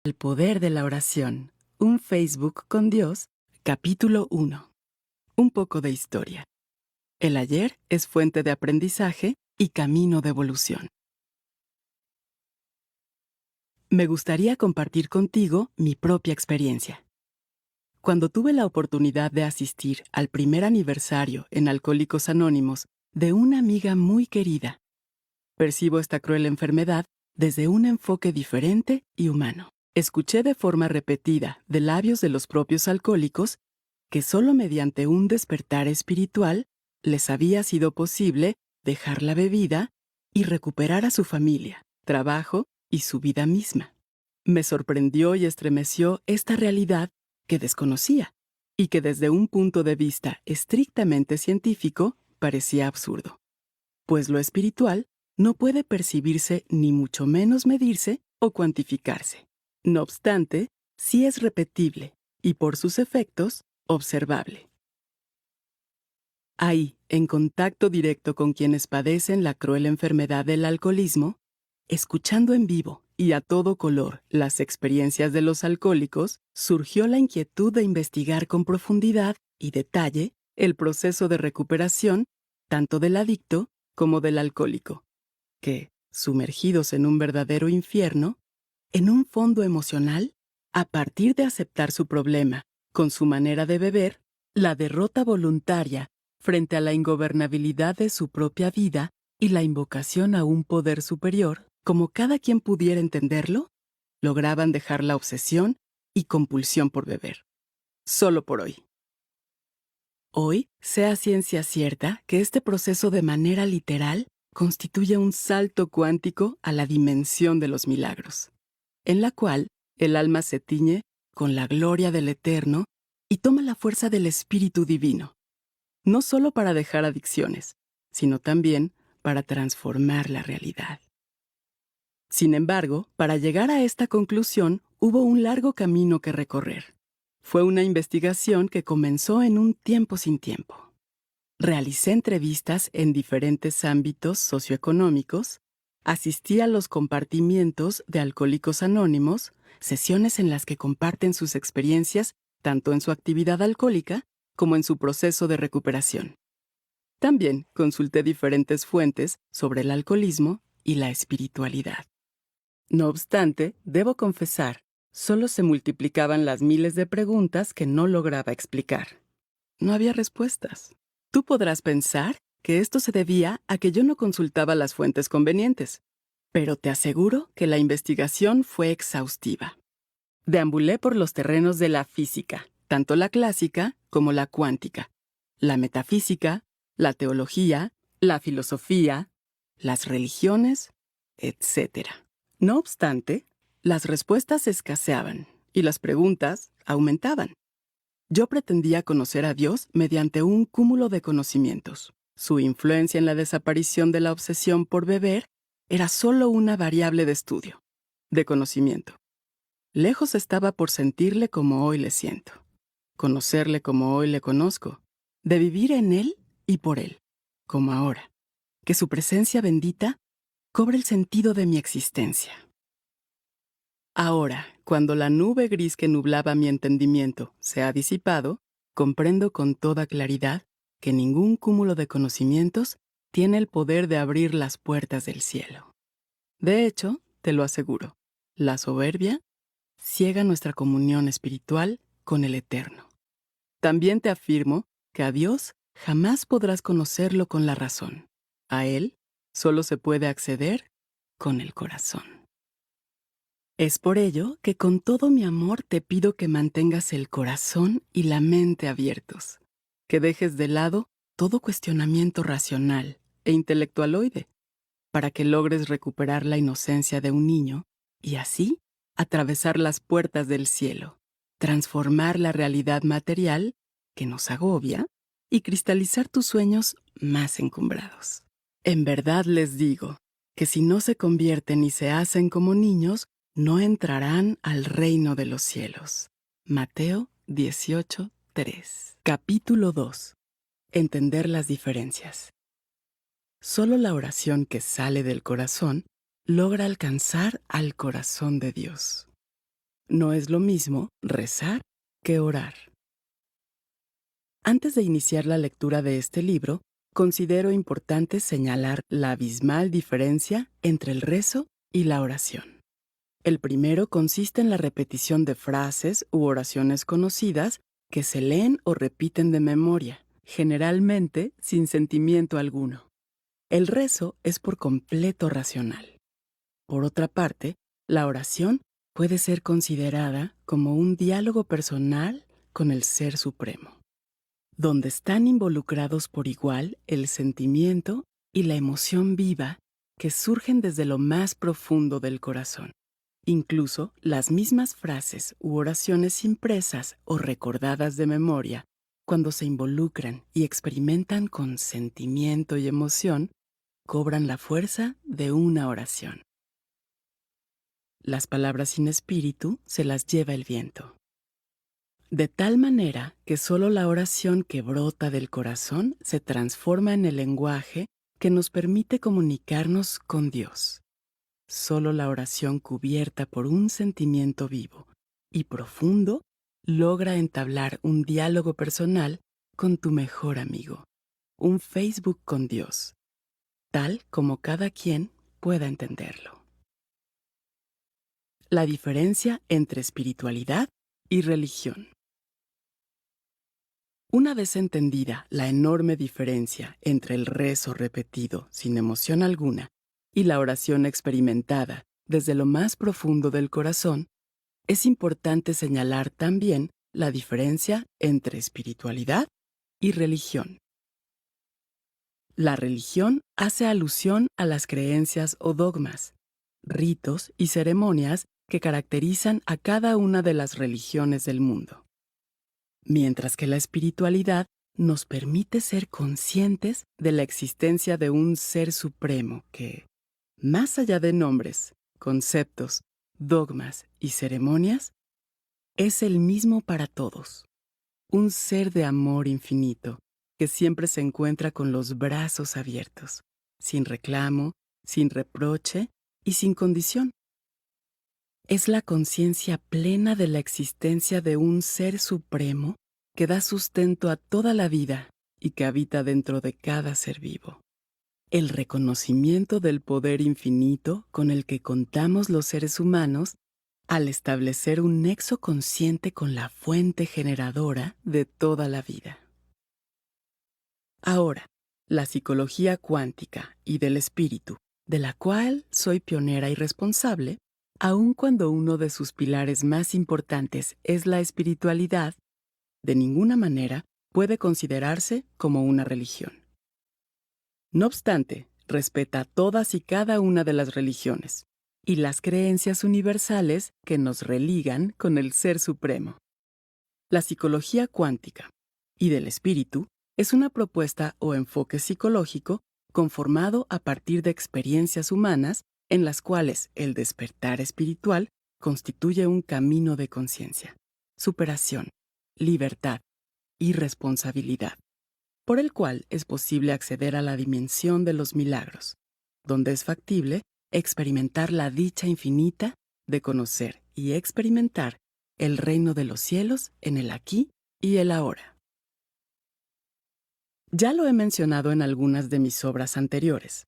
El poder de la oración. Un Facebook con Dios. Capítulo 1. Un poco de historia. El ayer es fuente de aprendizaje y camino de evolución. Me gustaría compartir contigo mi propia experiencia. Cuando tuve la oportunidad de asistir al primer aniversario en Alcohólicos Anónimos de una amiga muy querida, percibo esta cruel enfermedad desde un enfoque diferente y humano. Escuché de forma repetida de labios de los propios alcohólicos que solo mediante un despertar espiritual les había sido posible dejar la bebida y recuperar a su familia, trabajo y su vida misma. Me sorprendió y estremeció esta realidad que desconocía y que desde un punto de vista estrictamente científico parecía absurdo, pues lo espiritual no puede percibirse ni mucho menos medirse o cuantificarse. No obstante, sí es repetible y por sus efectos, observable. Ahí, en contacto directo con quienes padecen la cruel enfermedad del alcoholismo, escuchando en vivo y a todo color las experiencias de los alcohólicos, surgió la inquietud de investigar con profundidad y detalle el proceso de recuperación tanto del adicto como del alcohólico, que, sumergidos en un verdadero infierno, en un fondo emocional, a partir de aceptar su problema con su manera de beber, la derrota voluntaria frente a la ingobernabilidad de su propia vida y la invocación a un poder superior, como cada quien pudiera entenderlo, lograban dejar la obsesión y compulsión por beber. Solo por hoy. Hoy, sea ciencia cierta que este proceso de manera literal constituye un salto cuántico a la dimensión de los milagros, en la cual el alma se tiñe con la gloria del Eterno y toma la fuerza del Espíritu Divino, no solo para dejar adicciones, sino también para transformar la realidad. Sin embargo, para llegar a esta conclusión hubo un largo camino que recorrer. Fue una investigación que comenzó en un tiempo sin tiempo. Realicé entrevistas en diferentes ámbitos socioeconómicos, asistí a los compartimientos de Alcohólicos Anónimos, sesiones en las que comparten sus experiencias tanto en su actividad alcohólica como en su proceso de recuperación. También consulté diferentes fuentes sobre el alcoholismo y la espiritualidad. No obstante, debo confesar, solo se multiplicaban las miles de preguntas que no lograba explicar. No había respuestas. Tú podrás pensar que esto se debía a que yo no consultaba las fuentes convenientes, pero te aseguro que la investigación fue exhaustiva. Deambulé por los terrenos de la física, tanto la clásica como la cuántica, la metafísica, la teología, la filosofía, las religiones, etc. No obstante, las respuestas escaseaban y las preguntas aumentaban. Yo pretendía conocer a Dios mediante un cúmulo de conocimientos. Su influencia en la desaparición de la obsesión por beber era solo una variable de estudio, de conocimiento. Lejos estaba por sentirle como hoy le siento, conocerle como hoy le conozco, de vivir en Él y por Él, como ahora, que su presencia bendita cobre el sentido de mi existencia. Ahora, cuando la nube gris que nublaba mi entendimiento se ha disipado, comprendo con toda claridad que ningún cúmulo de conocimientos tiene el poder de abrir las puertas del cielo. De hecho, te lo aseguro, la soberbia ciega nuestra comunión espiritual con el Eterno. También te afirmo que a Dios jamás podrás conocerlo con la razón. A Él solo se puede acceder con el corazón. Es por ello que con todo mi amor te pido que mantengas el corazón y la mente abiertos, que dejes de lado todo cuestionamiento racional e intelectualoide, para que logres recuperar la inocencia de un niño y así atravesar las puertas del cielo, transformar la realidad material que nos agobia y cristalizar tus sueños más encumbrados. En verdad les digo que si no se convierten y se hacen como niños, no entrarán al reino de los cielos. Mateo 18:3. Capítulo 2. Entender las diferencias. Solo la oración que sale del corazón logra alcanzar al corazón de Dios. No es lo mismo rezar que orar. Antes de iniciar la lectura de este libro, considero importante señalar la abismal diferencia entre el rezo y la oración. El primero consiste en la repetición de frases u oraciones conocidas que se leen o repiten de memoria, generalmente sin sentimiento alguno. El rezo es por completo racional. Por otra parte, la oración puede ser considerada como un diálogo personal con el Ser Supremo, donde están involucrados por igual el sentimiento y la emoción viva que surgen desde lo más profundo del corazón. Incluso las mismas frases u oraciones impresas o recordadas de memoria, cuando se involucran y experimentan con sentimiento y emoción, cobran la fuerza de una oración. Las palabras sin espíritu se las lleva el viento. De tal manera que solo la oración que brota del corazón se transforma en el lenguaje que nos permite comunicarnos con Dios. Solo la oración cubierta por un sentimiento vivo y profundo logra entablar un diálogo personal con tu mejor amigo, un Facebook con Dios, tal como cada quien pueda entenderlo. La diferencia entre espiritualidad y religión. Una vez entendida la enorme diferencia entre el rezo repetido sin emoción alguna y la oración experimentada desde lo más profundo del corazón, es importante señalar también la diferencia entre espiritualidad y religión. La religión hace alusión a las creencias o dogmas, ritos y ceremonias que caracterizan a cada una de las religiones del mundo, mientras que la espiritualidad nos permite ser conscientes de la existencia de un ser supremo que, más allá de nombres, conceptos, dogmas y ceremonias, es el mismo para todos, un ser de amor infinito que siempre se encuentra con los brazos abiertos, sin reclamo, sin reproche y sin condición. Es la conciencia plena de la existencia de un ser supremo que da sustento a toda la vida y que habita dentro de cada ser vivo. El reconocimiento del poder infinito con el que contamos los seres humanos al establecer un nexo consciente con la fuente generadora de toda la vida. Ahora, la psicología cuántica y del espíritu, de la cual soy pionera y responsable, aun cuando uno de sus pilares más importantes es la espiritualidad, de ninguna manera puede considerarse como una religión. No obstante, respeta todas y cada una de las religiones y las creencias universales que nos religan con el Ser Supremo. La psicología cuántica y del espíritu es una propuesta o enfoque psicológico conformado a partir de experiencias humanas en las cuales el despertar espiritual constituye un camino de conciencia, superación, libertad y responsabilidad, por el cual es posible acceder a la dimensión de los milagros, donde es factible experimentar la dicha infinita de conocer y experimentar el reino de los cielos en el aquí y el ahora. Ya lo he mencionado en algunas de mis obras anteriores.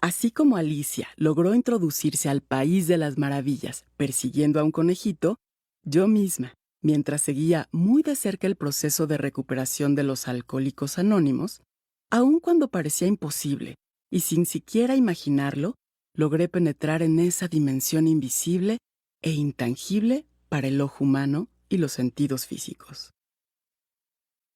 Así como Alicia logró introducirse al país de las maravillas persiguiendo a un conejito, yo misma, mientras seguía muy de cerca el proceso de recuperación de los alcohólicos anónimos, aun cuando parecía imposible y sin siquiera imaginarlo, logré penetrar en esa dimensión invisible e intangible para el ojo humano y los sentidos físicos.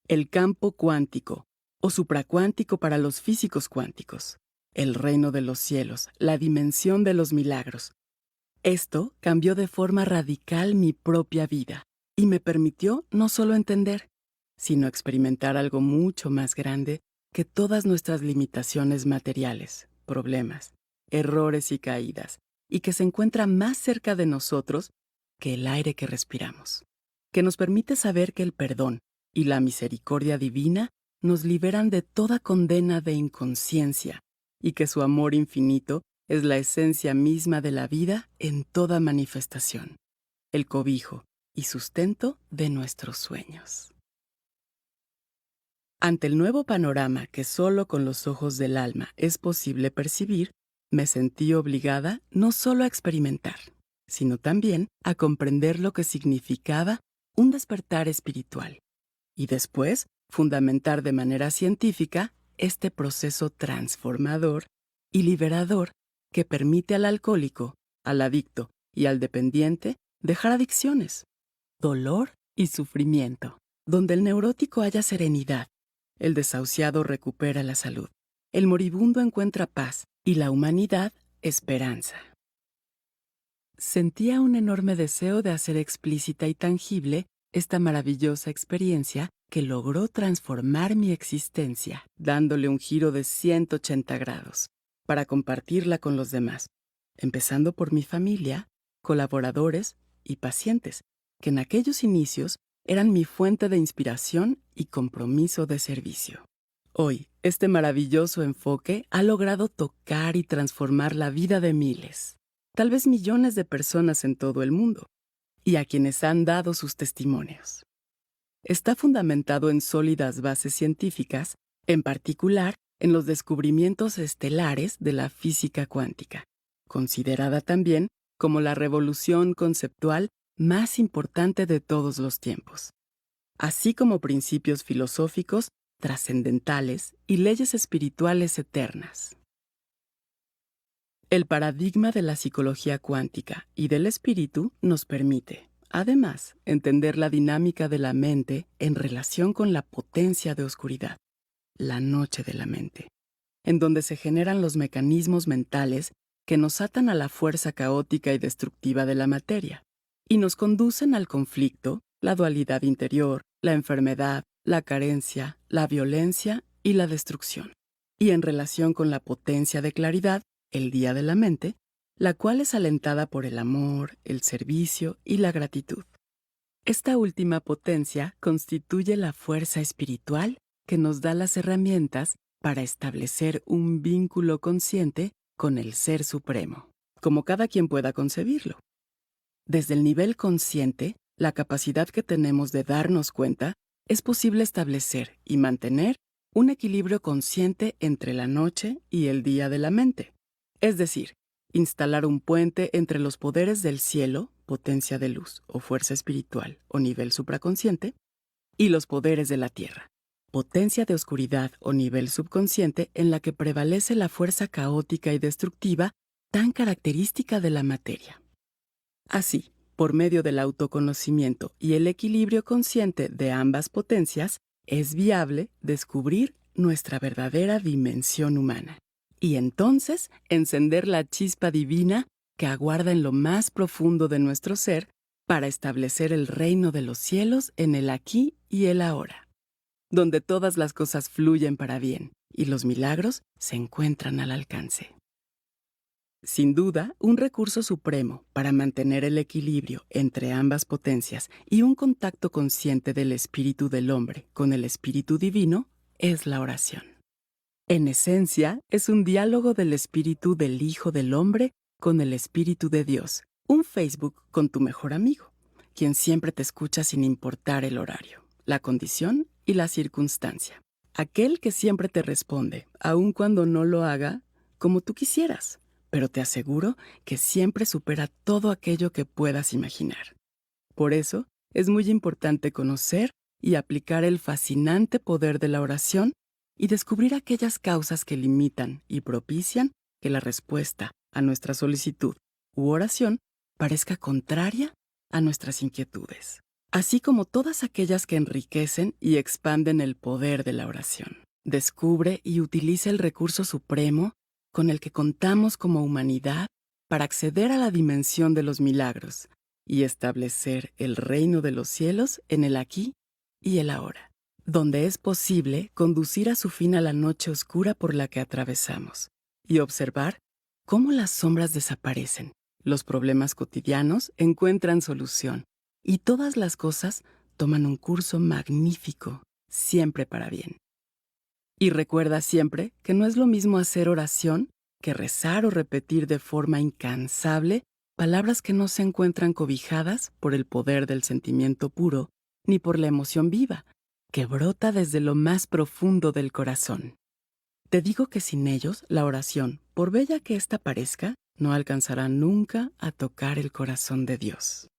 El campo cuántico o supracuántico para los físicos cuánticos, el reino de los cielos, la dimensión de los milagros. Esto cambió de forma radical mi propia vida y me permitió no solo entender, sino experimentar algo mucho más grande que todas nuestras limitaciones materiales, problemas, errores y caídas, y que se encuentra más cerca de nosotros que el aire que respiramos, que nos permite saber que el perdón y la misericordia divina nos liberan de toda condena de inconsciencia y que su amor infinito es la esencia misma de la vida en toda manifestación. el cobijo y sustento de nuestros sueños. Ante el nuevo panorama que solo con los ojos del alma es posible percibir, me sentí obligada no solo a experimentar, sino también a comprender lo que significaba un despertar espiritual y después fundamentar de manera científica este proceso transformador y liberador que permite al alcohólico, al adicto y al dependiente dejar adicciones, dolor y sufrimiento. Donde el neurótico haya serenidad, el desahuciado recupera la salud, el moribundo encuentra paz y la humanidad esperanza. Sentía un enorme deseo de hacer explícita y tangible esta maravillosa experiencia que logró transformar mi existencia, dándole un giro de 180 grados, para compartirla con los demás, empezando por mi familia, colaboradores y pacientes, que en aquellos inicios eran mi fuente de inspiración y compromiso de servicio. Hoy, este maravilloso enfoque ha logrado tocar y transformar la vida de miles, tal vez millones de personas en todo el mundo, y a quienes han dado sus testimonios. Está fundamentado en sólidas bases científicas, en particular en los descubrimientos estelares de la física cuántica, considerada también como la revolución conceptual más importante de todos los tiempos, así como principios filosóficos trascendentales y leyes espirituales eternas. El paradigma de la psicología cuántica y del espíritu nos permite, además, entender la dinámica de la mente en relación con la potencia de oscuridad, la noche de la mente, en donde se generan los mecanismos mentales que nos atan a la fuerza caótica y destructiva de la materia, y nos conducen al conflicto, la dualidad interior, la enfermedad, la carencia, la violencia y la destrucción. Y en relación con la potencia de claridad, el día de la mente, la cual es alentada por el amor, el servicio y la gratitud. Esta última potencia constituye la fuerza espiritual que nos da las herramientas para establecer un vínculo consciente con el Ser Supremo, como cada quien pueda concebirlo. Desde el nivel consciente, la capacidad que tenemos de darnos cuenta, es posible establecer y mantener un equilibrio consciente entre la noche y el día de la mente. Es decir, instalar un puente entre los poderes del cielo, potencia de luz o fuerza espiritual o nivel supraconsciente, y los poderes de la tierra, potencia de oscuridad o nivel subconsciente en la que prevalece la fuerza caótica y destructiva tan característica de la materia. Así, por medio del autoconocimiento y el equilibrio consciente de ambas potencias, es viable descubrir nuestra verdadera dimensión humana y entonces encender la chispa divina que aguarda en lo más profundo de nuestro ser para establecer el reino de los cielos en el aquí y el ahora, donde todas las cosas fluyen para bien y los milagros se encuentran al alcance. Sin duda, un recurso supremo para mantener el equilibrio entre ambas potencias y un contacto consciente del espíritu del hombre con el espíritu divino es la oración. En esencia, es un diálogo del espíritu del Hijo del Hombre con el espíritu de Dios, un Facebook con tu mejor amigo, quien siempre te escucha sin importar el horario, la condición y la circunstancia. Aquel que siempre te responde, aun cuando no lo haga como tú quisieras, pero te aseguro que siempre supera todo aquello que puedas imaginar. Por eso, es muy importante conocer y aplicar el fascinante poder de la oración y descubrir aquellas causas que limitan y propician que la respuesta a nuestra solicitud u oración parezca contraria a nuestras inquietudes, así como todas aquellas que enriquecen y expanden el poder de la oración. Descubre y utiliza el recurso supremo con el que contamos como humanidad para acceder a la dimensión de los milagros y establecer el reino de los cielos en el aquí y el ahora, donde es posible conducir a su fin a la noche oscura por la que atravesamos y observar cómo las sombras desaparecen, los problemas cotidianos encuentran solución y todas las cosas toman un curso magnífico, siempre para bien. Y recuerda siempre que no es lo mismo hacer oración que rezar o repetir de forma incansable Palabras que no se encuentran cobijadas por el poder del sentimiento puro ni por la emoción viva, que brota desde lo más profundo del corazón. Te digo que sin ellos, la oración, por bella que ésta parezca, no alcanzará nunca a tocar el corazón de Dios.